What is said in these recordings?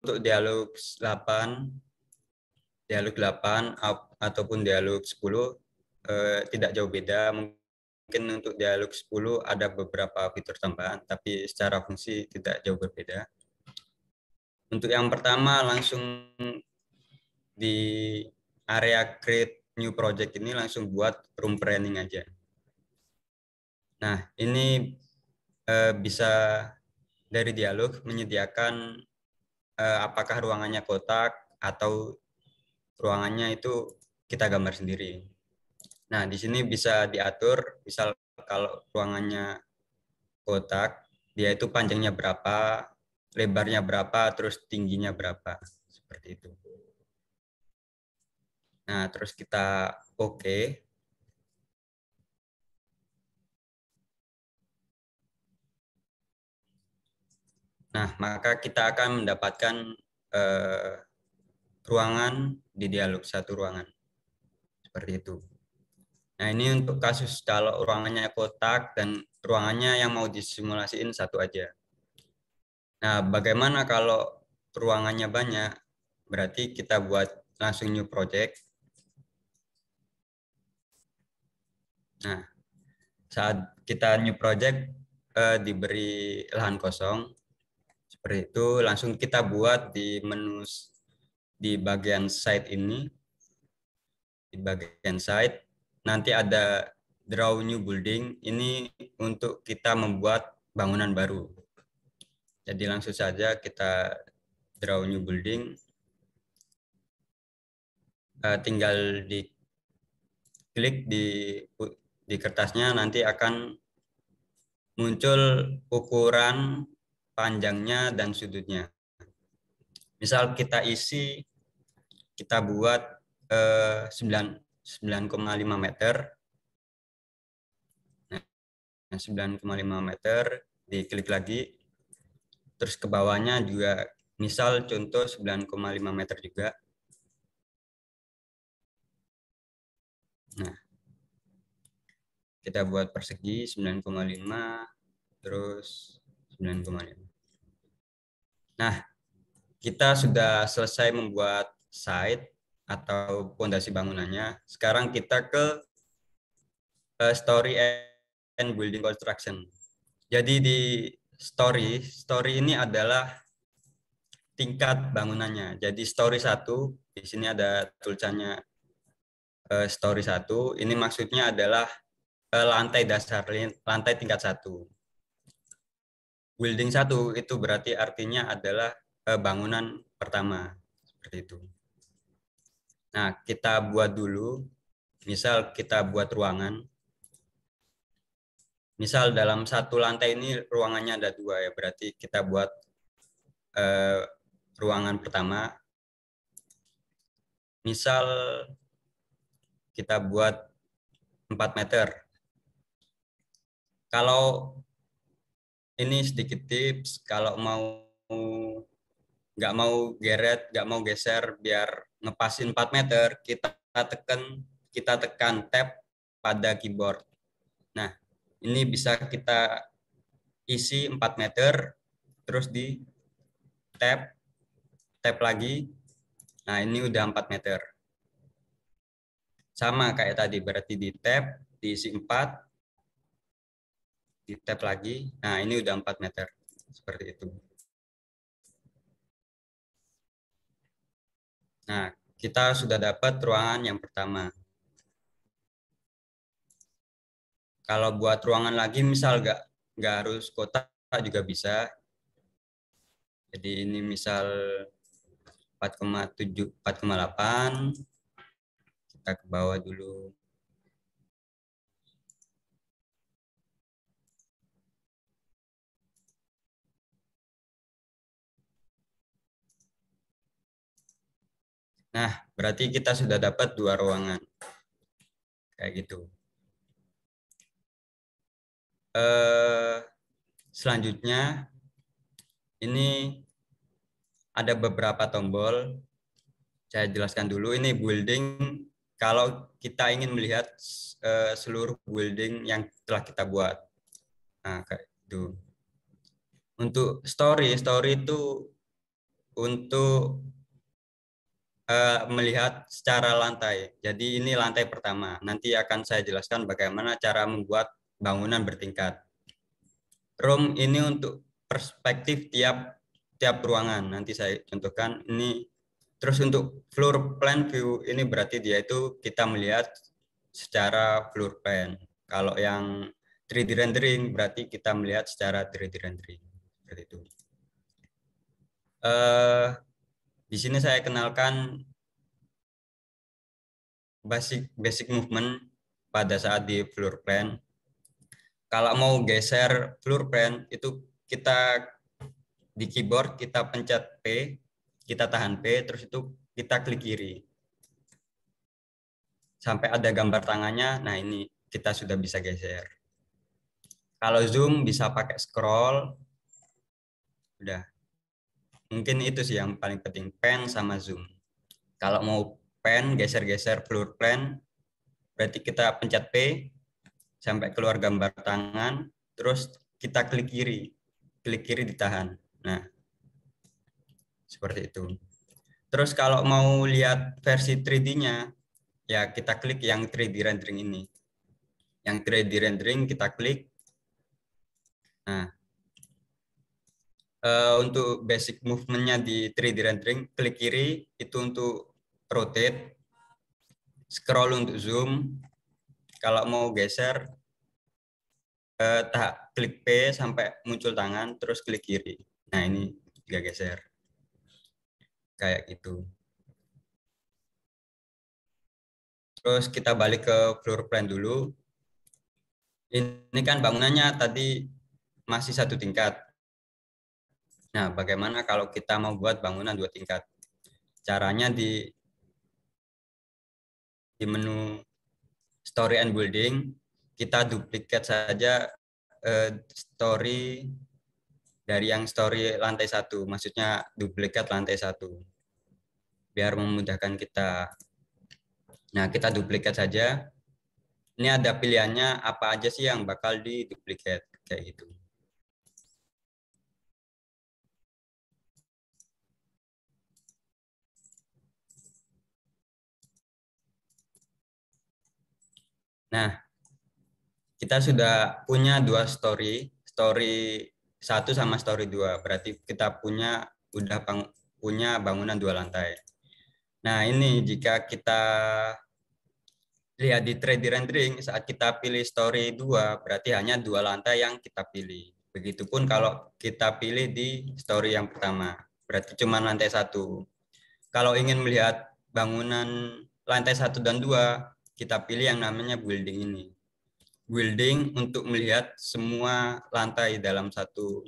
untuk dialog 8 ataupun dialog 10 tidak jauh beda. Mungkin untuk dialog 10 ada beberapa fitur tambahan, tapi secara fungsi tidak jauh berbeda. Untuk yang pertama, langsung di area create new project ini langsung buat room planning aja. Nah, ini bisa dari dialog menyediakan apakah ruangannya kotak atau ruangannya itu kita gambar sendiri. Nah, di sini bisa diatur, misal kalau ruangannya kotak, dia itu panjangnya berapa, lebarnya berapa, terus tingginya berapa, seperti itu. Nah, terus kita oke. Nah, maka kita akan mendapatkan ruangan di dialog, satu ruangan. Seperti itu. Nah, ini untuk kasus kalau ruangannya kotak dan ruangannya yang mau disimulasiin satu aja. Nah, bagaimana kalau ruangannya banyak? Berarti kita buat langsung new project. Nah, saat kita new project diberi lahan kosong, seperti itu, langsung kita buat di menu di bagian site ini. Di bagian site, nanti ada draw new building. Ini untuk kita membuat bangunan baru. Jadi langsung saja kita draw new building. Tinggal diklik di kertasnya, nanti akan muncul ukuran panjangnya dan sudutnya. Misal kita isi, kita buat 9,5 meter. Nah, 9,5 meter, diklik lagi. Terus ke bawahnya juga, misal contoh 9,5 meter juga. Nah, kita buat persegi 9,5, terus 9,5. Nah, kita sudah selesai membuat site atau fondasi bangunannya. Sekarang kita ke story and building construction. Jadi di story ini adalah tingkat bangunannya. Jadi story 1, di sini ada tulisannya story 1, ini maksudnya adalah lantai dasar, lantai tingkat 1. Building 1 itu berarti artinya adalah bangunan pertama, seperti itu. Nah, kita buat dulu, misal kita buat ruangan. Misal dalam satu lantai ini ruangannya ada 2 ya, berarti kita buat ruangan pertama. Misal kita buat 4 meter. Kalau ini sedikit tips, kalau nggak mau geret, nggak mau geser biar ngepasin 4 meter, kita tekan tab pada keyboard. Nah, ini bisa kita isi 4 meter, terus di tab lagi. Nah, ini udah 4 meter. Sama kayak tadi, berarti di tab, diisi 4, di tab lagi. Nah, ini udah 4 meter. Seperti itu. Nah, kita sudah dapat ruangan yang pertama. Kalau buat ruangan lagi, misal nggak harus kotak juga bisa. Jadi ini misal 4,7, 4,8. Kita ke bawah dulu. Nah, berarti kita sudah dapat 2 ruangan. Kayak gitu. Selanjutnya, ini ada beberapa tombol. Saya jelaskan dulu, ini building. Kalau kita ingin melihat seluruh building yang telah kita buat. Nah, kayak itu. Untuk story itu untuk melihat secara lantai. Jadi ini lantai pertama. Nanti akan saya jelaskan bagaimana cara membuat bangunan bertingkat. Room ini untuk perspektif tiap ruangan. Nanti saya contohkan ini. Terus untuk floor plan view ini berarti dia itu kita melihat secara floor plan. Kalau yang 3D rendering berarti kita melihat secara 3D rendering. Seperti itu. Di sini saya kenalkan basic movement pada saat di floor plan. Kalau mau geser floor plan itu kita di keyboard kita pencet P, kita tahan P, terus itu kita klik kiri. Sampai ada gambar tangannya, nah ini kita sudah bisa geser. Kalau zoom bisa pakai scroll. Udah. Mungkin itu sih yang paling penting, pen sama zoom. Kalau mau pen, geser-geser floor plan, berarti kita pencet P, sampai keluar gambar tangan, terus kita klik kiri ditahan. Nah, seperti itu. Terus kalau mau lihat versi 3D-nya, ya kita klik yang 3D rendering ini. Yang 3D rendering kita klik. Nah, untuk basic movement-nya di 3D rendering, klik kiri itu untuk rotate, scroll untuk zoom. Kalau mau geser, klik P sampai muncul tangan, terus klik kiri. Nah, ini juga geser. Kayak gitu. Terus kita balik ke floor plan dulu. Ini kan bangunannya tadi masih 1 tingkat. Nah, bagaimana kalau kita mau buat bangunan 2 tingkat? Caranya di menu Story and Building, kita duplikat saja story dari yang story lantai 1. Maksudnya duplikat lantai 1. Biar memudahkan kita. Nah, kita duplikat saja. Ini ada pilihannya apa aja sih yang bakal diduplikat. Kayak gitu. Nah, kita sudah punya 2 story 1 sama story 2. Berarti kita udah punya bangunan 2 lantai. Nah, ini jika kita lihat di 3D rendering, saat kita pilih story 2, berarti hanya 2 lantai yang kita pilih. Begitupun kalau kita pilih di story yang pertama, berarti cuma lantai 1. Kalau ingin melihat bangunan lantai 1 dan 2, kita pilih yang namanya building ini. Building untuk melihat semua lantai dalam satu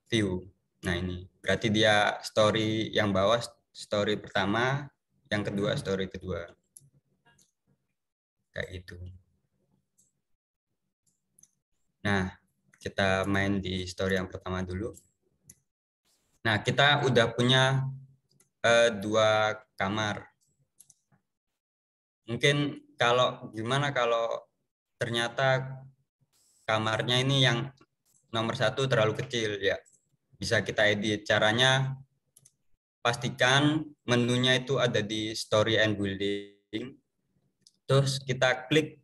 view. Nah, ini berarti dia story yang bawah, story pertama, yang kedua story kedua. Kayak gitu. Nah, kita main di story yang pertama dulu. Nah, kita udah punya 2 kamar. Mungkin gimana kalau ternyata kamarnya ini yang nomor 1 terlalu kecil, ya bisa kita edit. Caranya pastikan menunya itu ada di Story and Building. Terus kita klik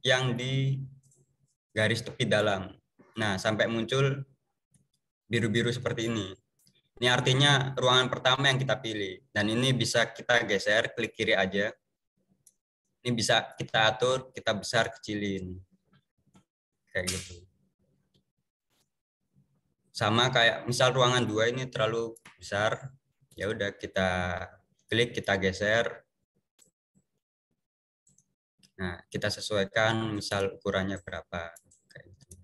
yang di garis tepi dalam. Nah, sampai muncul biru-biru seperti ini. Ini artinya ruangan pertama yang kita pilih. Dan ini bisa kita geser, klik kiri aja. Ini bisa kita atur, kita besar, kecilin. Kayak gitu. Sama kayak misal ruangan 2 ini terlalu besar, ya udah kita klik, kita geser. Nah, kita sesuaikan misal ukurannya berapa. Kayak gitu.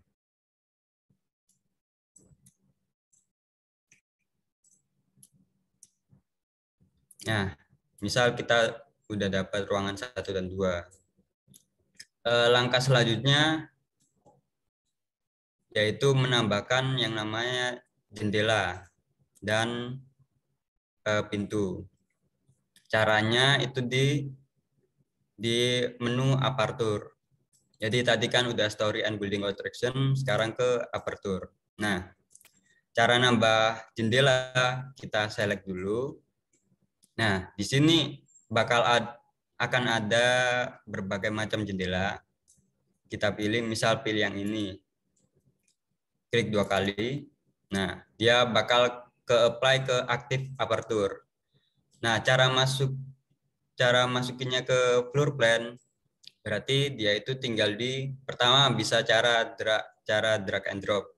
Nah, misal kita udah dapat ruangan 1 dan 2. Langkah selanjutnya yaitu menambahkan yang namanya jendela dan pintu. Caranya itu di menu aperture. Jadi tadi kan udah story and building attraction, sekarang ke aperture. Nah, cara nambah jendela, kita select dulu. Nah, di sini akan ada berbagai macam jendela. Kita pilih, misal pilih yang ini. Klik 2 kali. Nah, dia bakal apply ke aktif aperture. Nah, cara masukinnya ke floor plan, berarti dia itu tinggal pertama bisa cara drag and drop.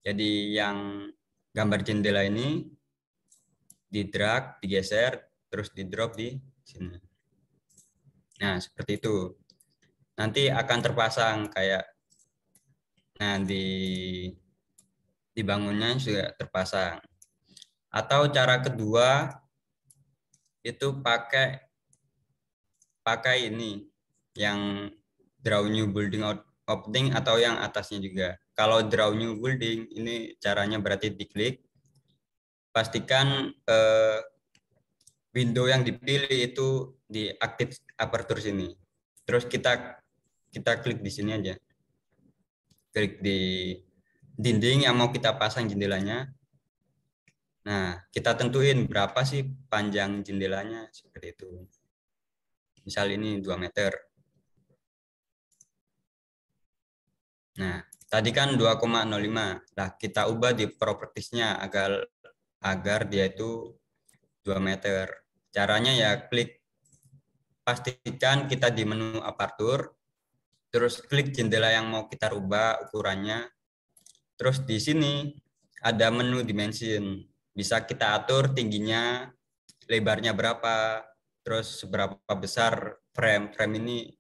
Jadi yang gambar jendela ini di drag, digeser, terus di drop di sini. Nah, seperti itu. Nanti akan terpasang kayak, nah dibangunnya sudah terpasang. Atau cara kedua itu pakai ini yang draw new building opening atau yang atasnya juga. Kalau draw new building ini caranya berarti diklik, pastikan window yang dipilih itu di aktif aperture sini. Terus kita klik di sini aja. Klik di dinding yang mau kita pasang jendelanya. Nah, kita tentuin berapa sih panjang jendelanya seperti itu. Misal ini 2 meter. Nah, tadi kan 2,05. Nah, kita ubah di propertiesnya agar dia itu 2 meter. Caranya ya pastikan kita di menu aperture, terus klik jendela yang mau kita rubah ukurannya. Terus di sini ada menu dimension. Bisa kita atur tingginya, lebarnya berapa, terus seberapa besar frame ini,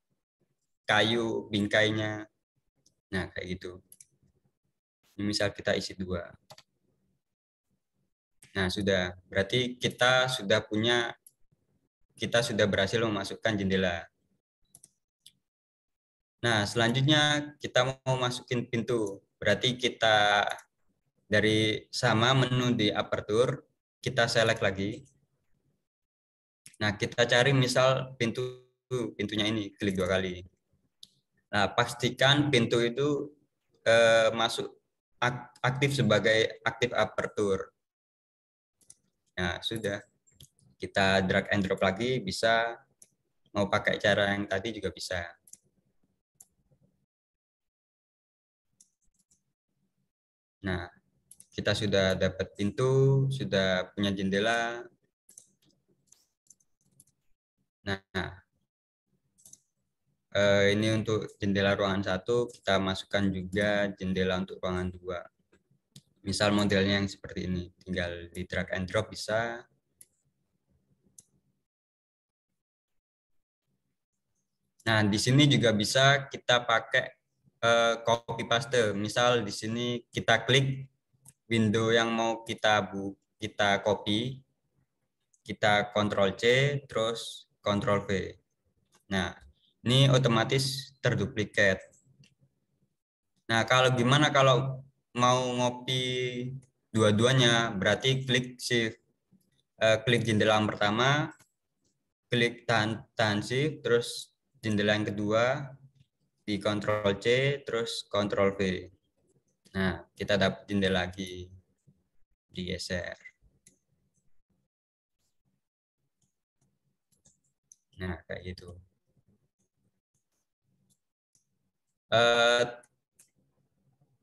kayu, bingkainya. Nah, kayak gitu. Ini misal kita isi 2. Nah, sudah. Berarti kita sudah berhasil memasukkan jendela. Nah, selanjutnya kita mau masukin pintu. Berarti kita dari sama menu di aperture, kita select lagi. Nah, kita cari misal pintunya ini, klik 2 kali. Nah, pastikan pintu itu masuk aktif sebagai aktif aperture. Nah, sudah. Kita drag and drop lagi, bisa. Mau pakai cara yang tadi juga bisa. Nah, kita sudah dapat pintu, sudah punya jendela. Nah, ini untuk jendela ruangan 1, kita masukkan juga jendela untuk ruangan 2. Misal modelnya yang seperti ini, tinggal di drag and drop bisa. Nah, di sini juga bisa kita pakai copy paste. Misal di sini kita klik window yang mau kita copy, kita Ctrl C, terus Ctrl V. Nah, ini otomatis terduplikat. Nah, gimana kalau mau ngopi dua-duanya, berarti klik jendela yang pertama, klik tahan shift, terus jendela yang kedua, di Ctrl C, terus Ctrl V. Nah, kita dapat jendela lagi, digeser. Nah, kayak gitu.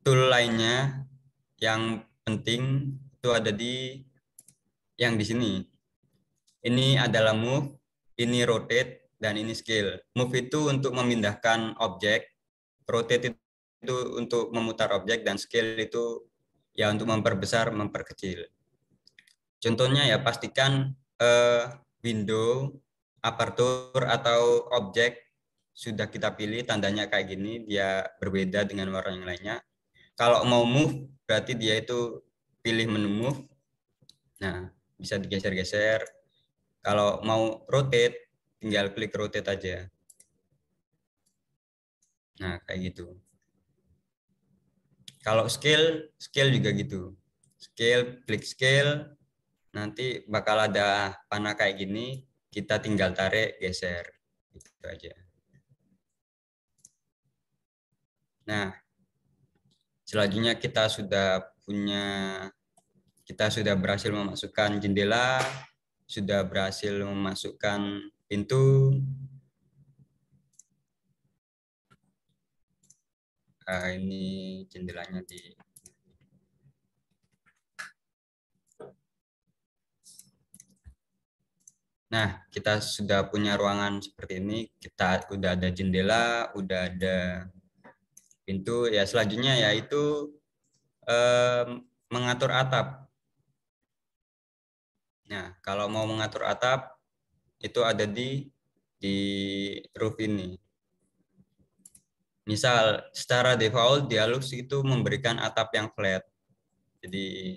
Tool lainnya yang penting itu ada yang di sini. Ini adalah move, ini rotate, dan ini scale. Move itu untuk memindahkan objek, rotate itu untuk memutar objek, dan scale itu ya untuk memperbesar, memperkecil. Contohnya ya pastikan window, aperture atau objek sudah kita pilih tandanya kayak gini, dia berbeda dengan warna yang lainnya. Kalau mau move berarti dia itu pilih menu move. Nah, bisa digeser-geser. Kalau mau rotate tinggal klik rotate aja. Nah, kayak gitu. Kalau scale juga gitu. Klik scale, nanti bakal ada panah kayak gini, kita tinggal tarik, geser. Gitu aja. Nah, selanjutnya kita sudah sudah berhasil memasukkan jendela, sudah berhasil memasukkan pintu. Ini jendelanya di Nah, kita sudah punya ruangan seperti ini. Kita udah ada jendela, udah ada pintu. Ya, selanjutnya yaitu mengatur atap. Nah, kalau mau mengatur atap itu ada di roof ini. Misal secara default Dialux itu memberikan atap yang flat. Jadi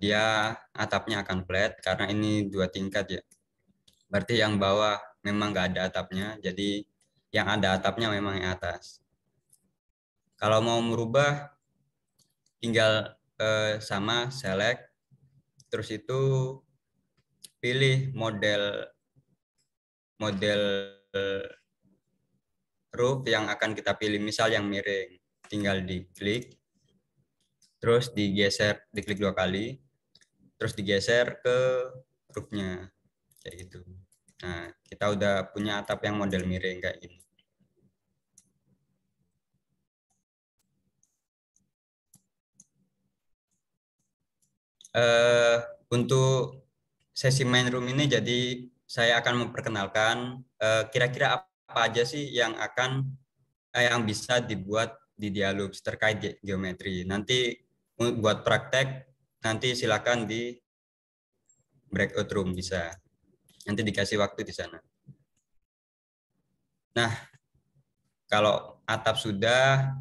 dia atapnya akan flat karena ini 2 tingkat ya. Berarti yang bawah memang nggak ada atapnya, jadi yang ada atapnya memang yang atas. Kalau mau merubah, tinggal sama select, terus itu pilih model roof yang akan kita pilih, misal yang miring. Tinggal diklik, terus diklik 2 kali, terus digeser ke roofnya, kayak gitu. Nah, kita udah punya atap yang model miring kayak gini. Untuk sesi main room ini, jadi saya akan memperkenalkan kira-kira apa aja sih yang yang bisa dibuat di Dialux terkait geometri. Nanti buat praktek, nanti silakan di breakout room bisa. Nanti dikasih waktu di sana. Nah, kalau atap sudah,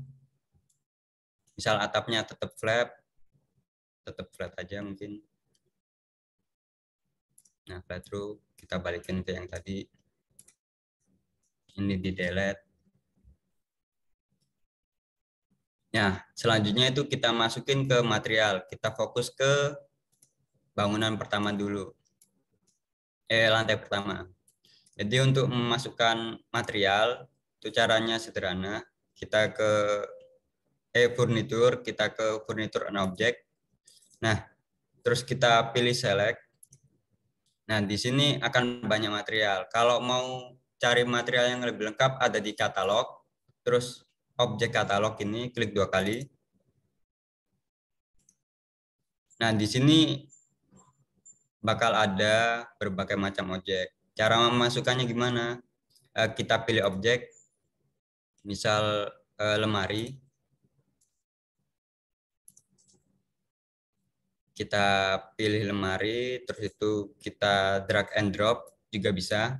misal atapnya tetap flat aja mungkin. Nah, flat roof kita balikin ke yang tadi. Ini di delete. Nah, selanjutnya itu kita masukin ke material. Kita fokus ke bangunan pertama dulu. Lantai pertama. Jadi untuk memasukkan material, itu caranya sederhana. Kita ke furniture, kita ke furniture and object. Nah, terus kita pilih select. Nah, di sini akan banyak material. Kalau mau cari material yang lebih lengkap, ada di katalog. Terus objek katalog ini klik 2 kali. Nah, di sini bakal ada berbagai macam objek. Cara memasukkannya gimana? Kita pilih objek, misal lemari. Kita pilih lemari, terus itu kita drag and drop juga bisa.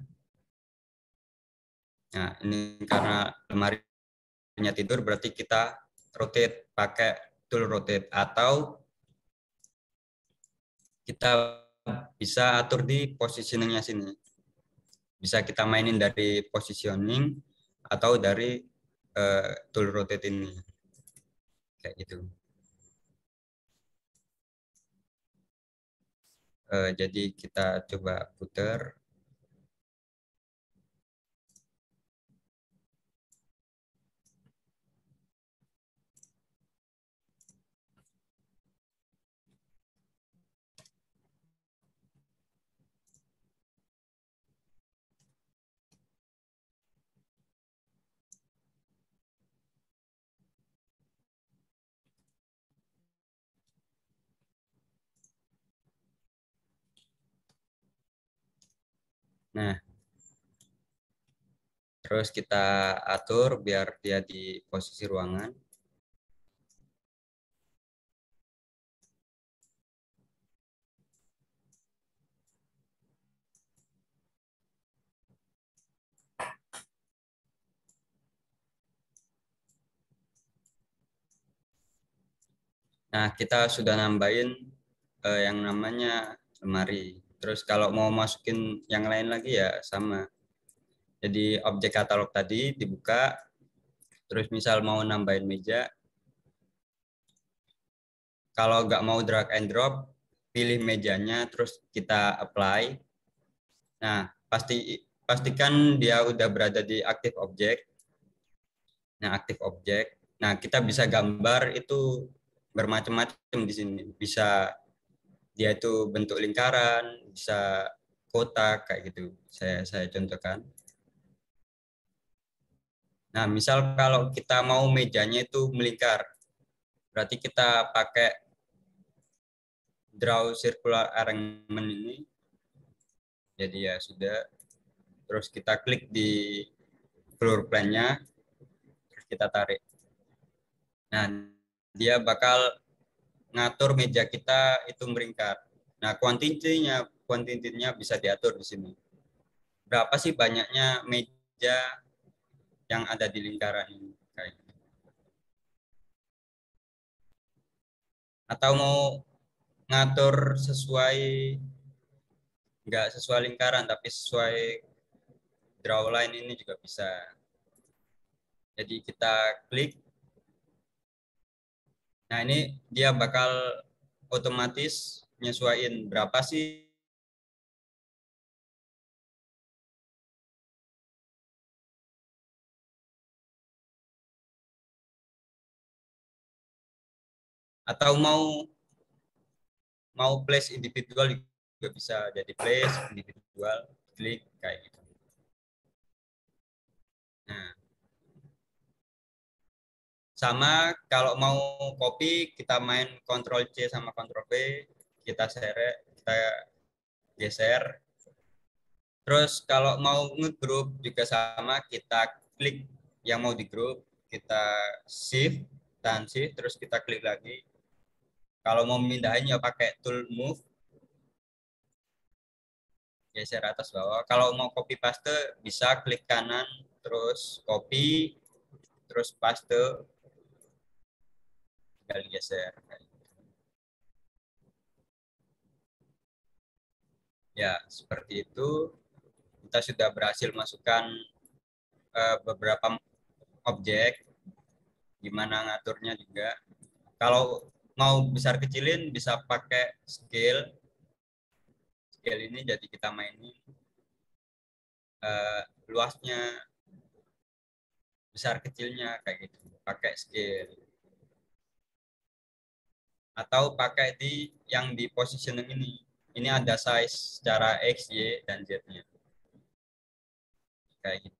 Nah, ini karena lemarinya tidur, berarti kita rotate pakai tool rotate, atau kita bisa atur di positioningnya sini. Bisa kita mainin dari positioning atau dari tool rotate ini. Kayak gitu. Jadi kita coba putar. Nah, terus kita atur biar dia di posisi ruangan. Nah, kita sudah nambahin yang namanya lemari. Terus kalau mau masukin yang lain lagi ya sama. Jadi objek katalog tadi dibuka, terus misal mau nambahin meja, kalau nggak mau drag and drop, pilih mejanya, terus kita apply. Nah, pastikan dia udah berada di active object. Nah, aktif objek. Nah, kita bisa gambar itu bermacam-macam di sini. Bisa dia itu bentuk lingkaran, bisa kotak kayak gitu. Saya contohkan. Nah, misal kalau kita mau mejanya itu melingkar, berarti kita pakai draw circular arrangement ini. Jadi ya sudah. Terus kita klik di floor plan-nya, terus kita tarik. Nah, dia bakal ngatur meja kita itu melingkar. Nah, kuantitinya bisa diatur di sini. Berapa sih banyaknya meja yang ada di lingkaran ini? Kayak gitu. Atau mau ngatur sesuai, nggak sesuai lingkaran, tapi sesuai draw line ini juga bisa. Jadi kita klik. Nah, ini dia bakal otomatis nyesuaiin berapa sih, atau mau mau place individual juga bisa. Jadi place individual, klik kayak gitu. Nah, sama kalau mau copy kita main Ctrl C sama Ctrl V, kita share, kita geser. Terus kalau mau ngegroup juga sama, kita klik yang mau di group, kita shift, tahan shift, terus kita klik lagi. Kalau mau mindahin ya pakai tool move, geser atas bawah. Kalau mau copy paste bisa klik kanan, terus copy, terus paste, tinggal geser. Ya, seperti itu. Kita sudah berhasil masukkan beberapa objek, gimana ngaturnya juga. Kalau mau besar kecilin bisa pakai scale. Scale ini jadi kita mainin luasnya, besar kecilnya kayak gitu. Pakai scale. Atau pakai di yang di positioning ini. Ini ada size secara X, Y, dan Z-nya. Kayak gitu.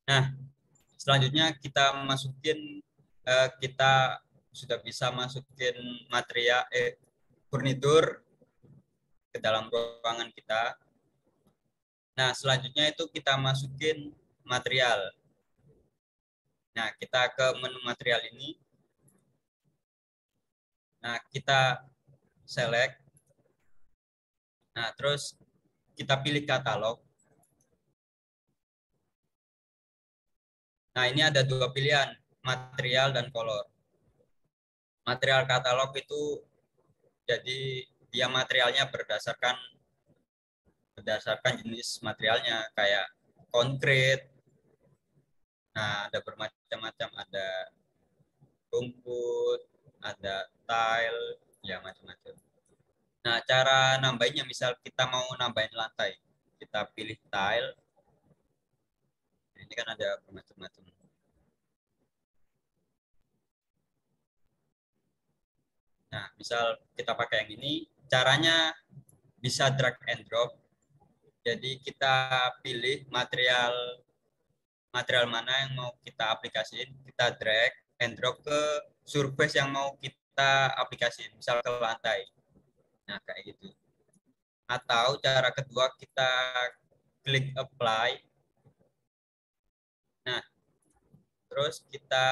Nah, selanjutnya kita masukin, kita sudah bisa masukin material furnitur ke dalam ruangan kita. Nah, selanjutnya itu kita masukin material. Nah, kita ke menu material ini. Nah, kita select. Nah, terus kita pilih katalog. Nah, ini ada dua pilihan, material dan color. Material katalog itu jadi dia materialnya berdasarkan jenis materialnya, kayak konkrit. Nah, ada bermacam-macam, ada rumput, ada tile, ya macam-macam. Nah, cara nambahinnya misal kita mau nambahin lantai, kita pilih tile. Ini kan ada bermacam-macam. Nah, misal kita pakai yang ini, caranya bisa drag and drop. Jadi kita pilih material material mana yang mau kita aplikasiin, kita drag and drop ke surface yang mau kita aplikasiin, misal ke lantai. Nah, kayak gitu. Atau cara kedua kita klik apply. Nah, terus kita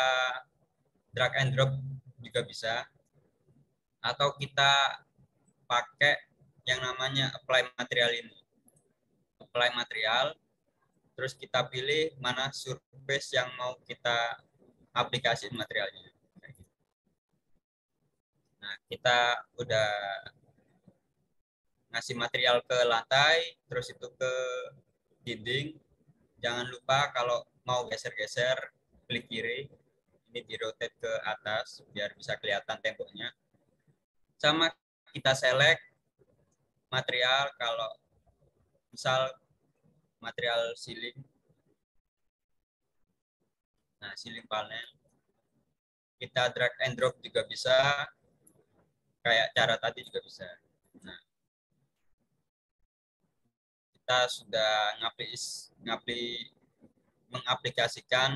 drag and drop juga bisa. Atau kita pakai yang namanya apply material ini. Apply material, terus kita pilih mana surface yang mau kita aplikasiin materialnya. Nah, kita udah ngasih material ke lantai, terus itu ke dinding. Jangan lupa kalau mau geser-geser, klik kiri. Ini di rotate ke atas biar bisa kelihatan temboknya. Sama kita select material, kalau misal material ceiling, nah ceiling panel, kita drag and drop juga bisa, kayak cara tadi juga bisa. Nah, kita sudah mengaplikasikan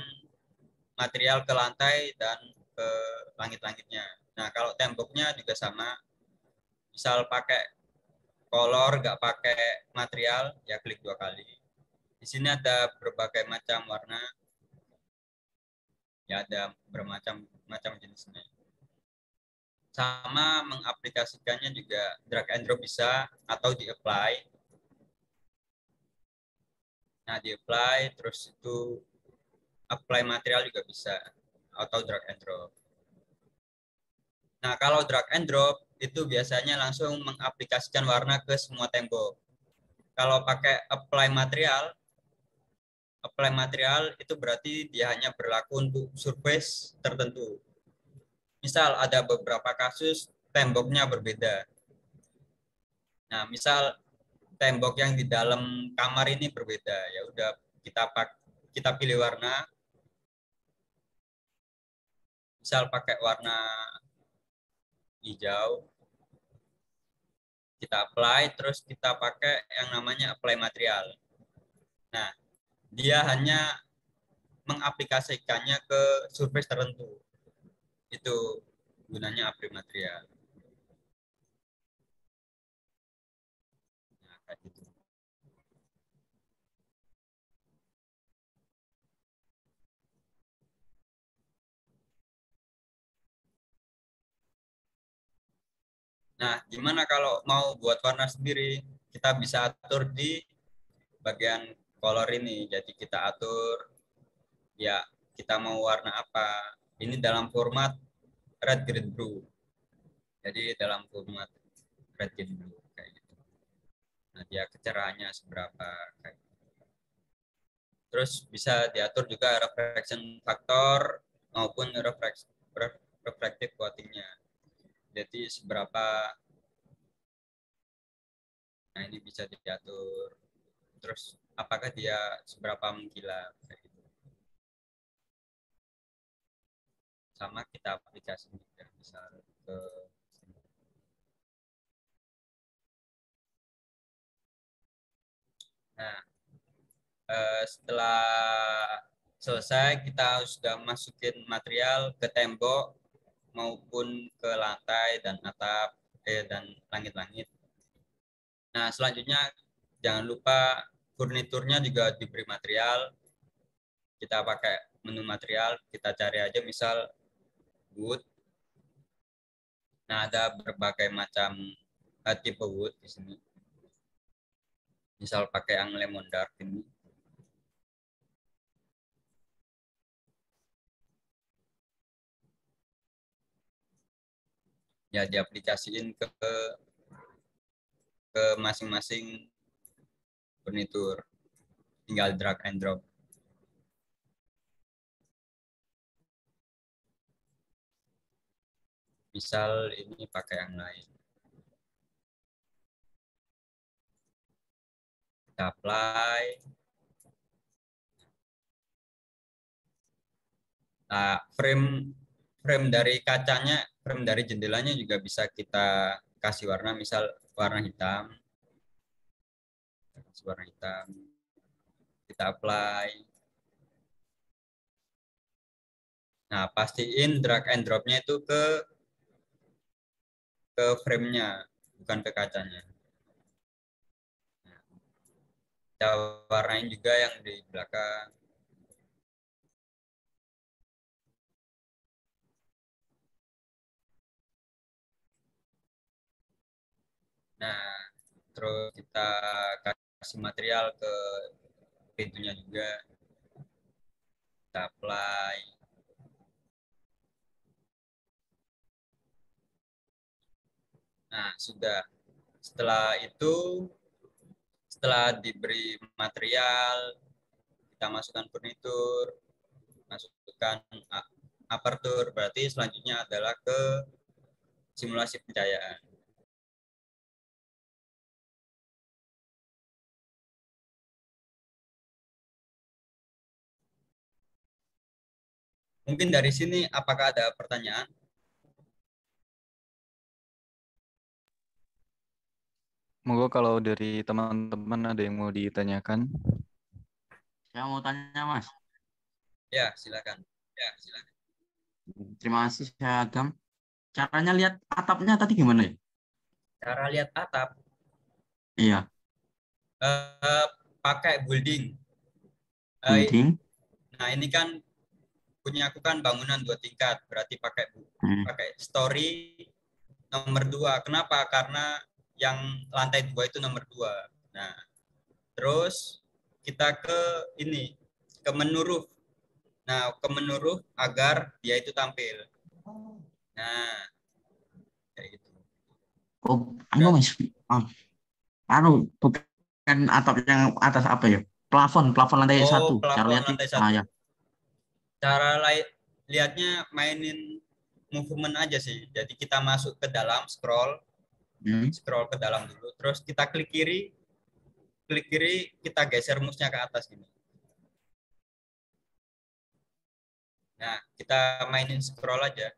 material ke lantai dan ke langit-langitnya. Nah, kalau temboknya juga sama. Misal pakai kolor, nggak pakai material, ya klik 2 kali. Di sini ada berbagai macam warna, ya ada bermacam jenisnya. Sama mengaplikasikannya juga drag and drop bisa, atau di apply. Nah, di apply, terus itu apply material juga bisa, atau drag and drop. Nah, kalau drag and drop itu biasanya langsung mengaplikasikan warna ke semua tembok. Kalau pakai apply material itu berarti dia hanya berlaku untuk surface tertentu. Misal ada beberapa kasus temboknya berbeda. Nah, misal tembok yang di dalam kamar ini berbeda, ya udah kita pilih warna. Misal pakai warna hijau, kita apply, terus kita pakai yang namanya apply material. Nah, dia hanya mengaplikasikannya ke surface tertentu. Itu gunanya apply material. Nah, kayak gitu. Nah, gimana kalau mau buat warna sendiri? Kita bisa atur di bagian color ini. Jadi kita atur, ya kita mau warna apa. Ini dalam format red, green, blue. Jadi dalam format red, green, blue kayak gitu. Nah, dia kecerahannya seberapa kayak gitu. Terus bisa diatur juga reflection factor maupun reflective coatingnya. Jadi seberapa, nah ini bisa diatur. Terus apakah dia seberapa mengkilap kayak gitu. Sama kita aplikasi juga misal ke sini. Nah, setelah selesai kita sudah masukin material ke tembok maupun ke lantai dan atap dan langit-langit. Nah, selanjutnya jangan lupa furniturnya juga diberi material. Kita pakai menu material, kita cari aja misal wood. Nah, ada berbagai macam tipe wood di sini. Misal pakai yang lemon dark ini. Ya diaplikasiin ke masing-masing furnitur. Tinggal drag and drop. Misal ini pakai yang lain. Kita apply. Nah, frame dari kacanya, frame dari jendelanya juga bisa kita kasih warna, misal warna hitam. Kasih warna hitam. Kita apply. Nah, pastiin drag and dropnya itu ke frame-nya, bukan ke kacanya. Kita warnain juga yang di belakang. Nah, terus kita kasih material ke pintunya juga. Kita apply. Nah, sudah. Setelah itu, setelah diberi material, kita masukkan furnitur, masukkan aperture, berarti selanjutnya adalah ke simulasi pencahayaan. Mungkin dari sini apakah ada pertanyaan? Monggo kalau dari teman-teman ada yang mau ditanyakan. Saya mau tanya, Mas. Ya, silakan. Terima kasih, saya Agam. Caranya lihat atapnya tadi gimana ya? Cara lihat atap, Iya, pakai building. building. Nah, ini kan punya aku kan bangunan 2 tingkat, berarti pakai Hmm. pakai story nomor 2. Kenapa? Karena yang lantai 2 itu nomor 2. Nah, terus kita ke ini, ke menurut. Nah, ke menurut agar dia itu tampil. Nah, kayak gitu. Oh, anu Mas. Ah, anu bukan atap yang atas apa ya? Plafon lantai Oh, 1. Cara plafon lihatnya. lantai Ah satu. ya. Cara lihatnya mainin movement aja sih. Jadi kita masuk ke dalam, Hmm. scroll ke dalam dulu. Terus kita klik kiri, kita geser mouse-nya ke atas gini. Nah, kita mainin scroll aja.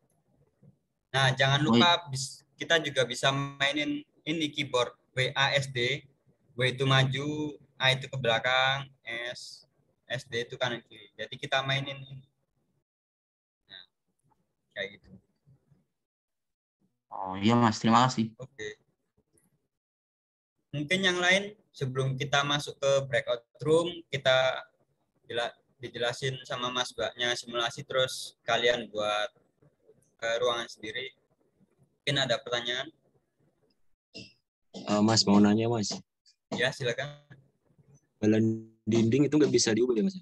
Nah, jangan Oh, lupa kita juga bisa mainin ini keyboard WASD. W itu maju, A itu ke belakang, SD itu kanan kiri. Jadi kita mainin ini. Nah, kayak gitu. oh iya Mas, terima kasih. Oke. Mungkin yang lain sebelum kita masuk ke breakout room, kita dijelasin sama Mas Mbaknya simulasi terus kalian buat ruangan sendiri. Mungkin ada pertanyaan? Mas mau nanya Mas, Ya, silakan. balan dinding itu nggak bisa diubah ya Mas?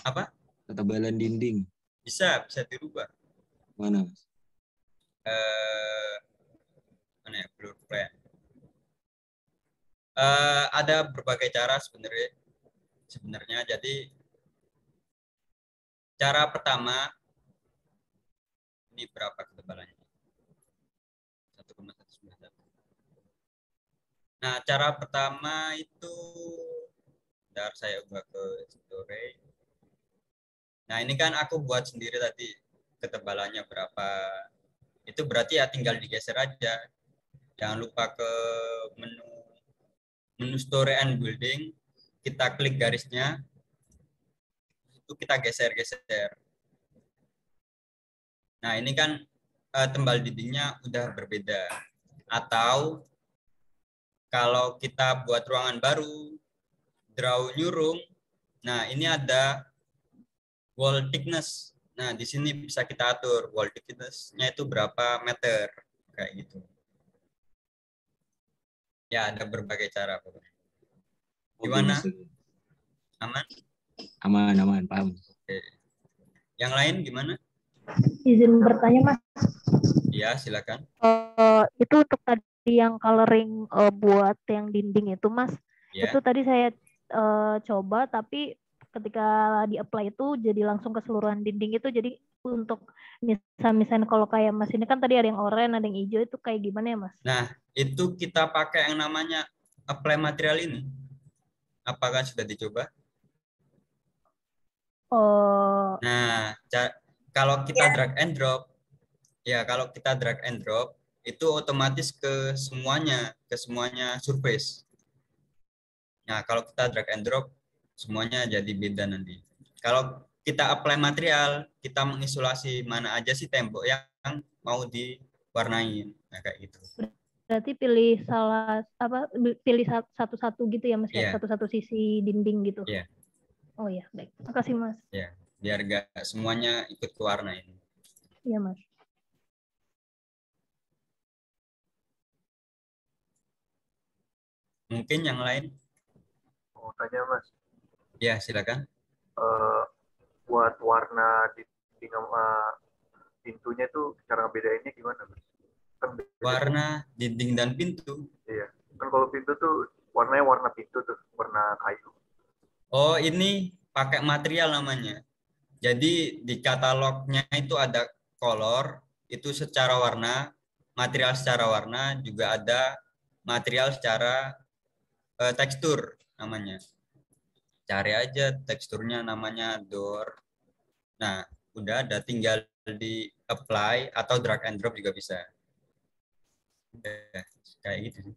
Apa? Kata balan dinding Bisa dirubah. mana Mas? Eh, mana ya? Floor plan. Ada berbagai cara sebenarnya. Jadi cara pertama ini berapa ketebalannya? 1,191. Nah, cara pertama itu bentar saya ubah ke story. Nah, ini kan aku buat sendiri tadi ketebalannya berapa. Itu berarti ya tinggal digeser aja. Jangan lupa ke menu menu story and building, kita klik garisnya, itu kita geser-geser. Nah, ini kan tembal dindingnya udah berbeda. Atau kalau kita buat ruangan baru, draw new room, nah ini ada wall thickness. Nah, di sini bisa kita atur wall thickness-nya itu berapa meter, kayak gitu. Ya, ada berbagai cara. Gimana? Aman? Aman, paham. Oke. Yang lain gimana? Izin bertanya Mas, Ya, silakan. itu untuk tadi yang coloring buat yang dinding itu Mas, Ya. itu tadi saya coba tapi ketika di apply itu jadi langsung keseluruhan dinding itu, jadi untuk misalnya kalau kayak Mas ini kan tadi ada yang oranye, ada yang hijau, itu kayak gimana ya Mas? Nah, itu kita pakai yang namanya apply material ini. Apakah sudah dicoba? Oh. Nah, kalau kita drag and drop, ya kalau kita drag and drop, itu otomatis ke semuanya surface. Nah, kalau kita drag and drop, semuanya jadi beda nanti. Kalau kita apply material, kita mengisolasi mana aja sih tembok yang mau diwarnain. Nah, kayak gitu. Berarti pilih satu-satu gitu ya Mas, ya, satu-satu sisi dinding gitu. Iya. Oh ya, baik. Makasih Mas. Ya, biar gak semuanya ikut ke warna ini. Iya Mas. Mungkin yang lain? Mau tanya Mas, Ya, silakan. buat warna di sama pintunya tuh cara ngebedainnya gimana Mas? Kan Warna dinding dan pintu. iya. Kan kalau pintu tuh warnanya warna pintu tuh, warna kayu. Oh, ini pakai material namanya. Jadi di katalognya itu ada color, itu secara warna, material secara warna, juga ada material secara tekstur namanya. Cari aja teksturnya namanya door. Nah, udah ada, tinggal di apply atau drag and drop juga bisa. Udah, kayak gitu sih.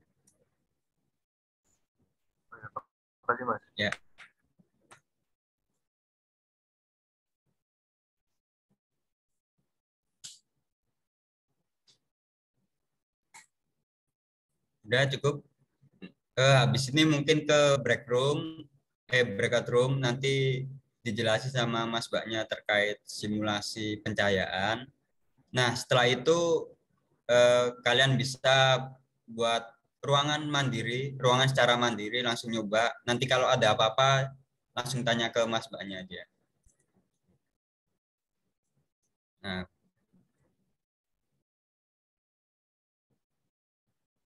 Apa sih Mas? Ya. Udah cukup. Habis ini mungkin ke breakout room, nanti dijelasin sama Mas Mbaknya terkait simulasi pencahayaan. Nah, setelah itu kalian bisa buat ruangan secara mandiri, langsung nyoba. Nanti kalau ada apa-apa, langsung tanya ke Mas Mbaknya aja. Nah,